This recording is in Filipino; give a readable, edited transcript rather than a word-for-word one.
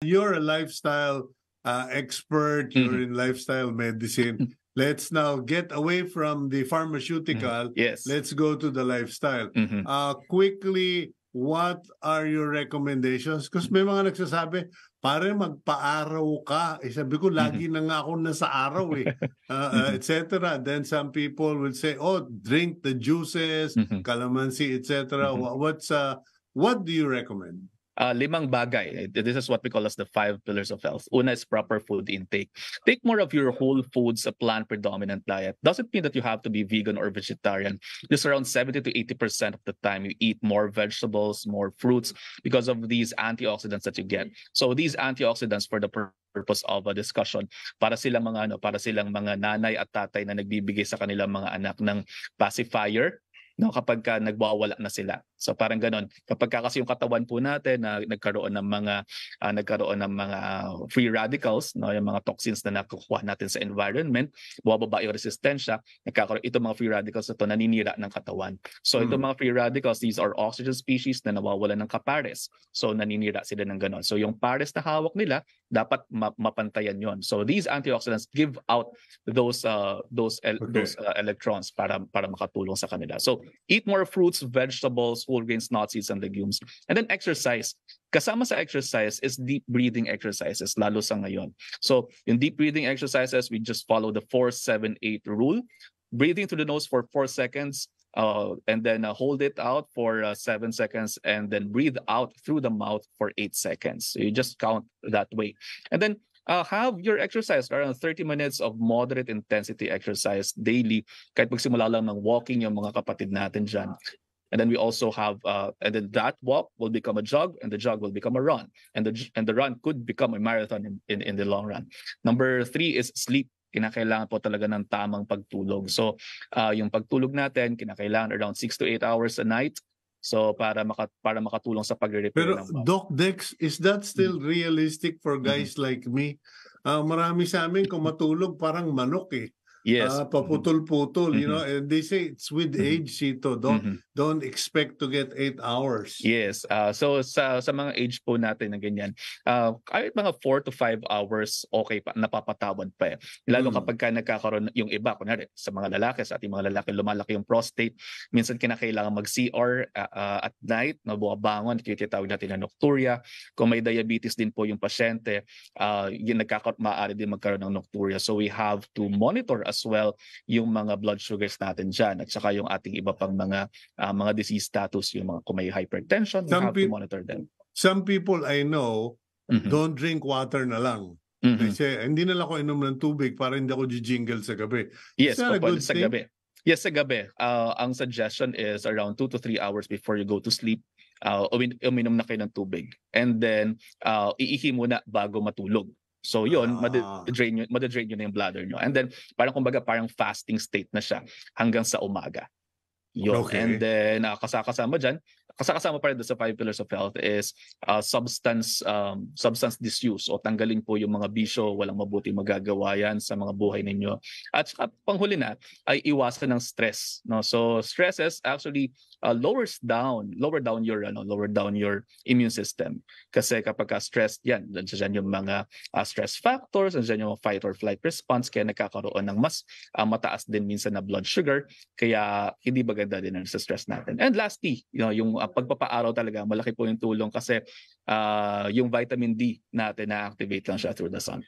You're a lifestyle expert, you're in lifestyle medicine. Let's now get away from the pharmaceutical. Yes. Let's go to the lifestyle. Quickly, what are your recommendations? Because may mga nagsasabi, pare magpa-araw ka. Sabi ko, lagi na nga ako nasa araw etc. Then some people will say, oh, drink the juices, calamansi, etc. What do you recommend? 5 bagay. This is what we call as the 5 pillars of health. Una is proper food intake. Take more of your whole foods, a plant-predominant diet. Doesn't mean that you have to be vegan or vegetarian. Just around 70 to 80% of the time, you eat more vegetables, more fruits because of these antioxidants that you get. So these antioxidants, for the purpose of a discussion, para silang mga nanay at tatay na nagbibigay sa kanilang mga anak ng pacifier, no, kapag nagwawala na sila. So parang ganon. Kapag kasi yung katawan po natin na nagkaroon ng mga free radicals, no, yung mga toxins na nakukuha natin sa environment, bumababa yung resistensya, nagkakaroon itong mga free radicals na to naninira ng katawan. So itong mga free radicals, these are oxygen species na nawawalan ng kapares. So naninira sila ng ganon. So yung pares na hawak nila, dapat mapantayan yon. So these antioxidants give out those electrons para makatulong sa kanila. So eat more fruits, vegetables, whole grains, nuts, seeds, and legumes. And then exercise. Kasama sa exercise is deep breathing exercises, lalo sa ngayon. So in deep breathing exercises, we just follow the 4-7-8 rule. Breathing through the nose for 4 seconds, and then hold it out for 7 seconds, and then breathe out through the mouth for 8 seconds. So you just count that way. And then have your exercise around 30 minutes of moderate intensity exercise daily. Kahit magsimula lang ng walking yung mga kapatid natin dyan. And then we also have, and then that walk will become a jog, and the jog will become a run, and the run could become a marathon in the long run. Number 3 is sleep. Kinakailangan po talaga ng tamang pagtulog. So yung pagtulog natin, kinakailangan around 6 to 8 hours a night. So para makatulong sa pagre-repair Pero ng body. Doc Dex, is that still realistic for guys like me? Marami sa amin kung matulog parang manok eh. Yes. Paputol-putol, you know, and they say it's with age, Sito. Don't expect to get 8 hours. Yes. So sa mga age po natin na ganyan, kahit mga 4 to 5 hours, okay pa, napapatawad pa eh. Lalo kapag nagkakaroon yung iba, kunwari sa mga lalaki, sa ating mga lalaki, lumalaki yung prostate, minsan kinakailangan mag-CR at night, na bumabangon, tinatawag natin na nocturia. Kung may diabetes din po yung pasyente, maaari din magkaroon ng nocturia. So we have to monitor as well yung mga blood sugars natin dyan, at saka yung ating iba pang mga disease status, yung mga kung may hypertension, we have to monitor them. Some people I know don't drink water na lang. They say, hindi na lang ako inom ng tubig para hindi ako jingle sa gabi. Yes, sa gabi. Yes, sa gabi. Ang suggestion is around 2 to 3 hours before you go to sleep, uminom na kayo ng tubig. And then, iihi muna bago matulog. So yun, madadrain nyo na yung bladder nyo. And then, parang fasting state na siya hanggang sa umaga. Yun. Okay. And then, kasama pa rin sa 5 pillars of health is substance disuse, o tanggalin po yung mga bisyo, walang mabuti magagawa yan sa mga buhay ninyo. At saka panghuli na ay iwasan ng stress. No? So stress is actually lower down your immune system. Kasi kapag stressed yan, nandiyan yung mga stress factors, nandiyan yung fight or flight response, kaya nagkakaroon ng mas mataas din minsan na blood sugar, kaya hindi maganda din sa stress natin. And lastly, yung pagpapaaraw talaga, malaki po yung tulong kasi yung vitamin D natin na-activate lang siya through the sun.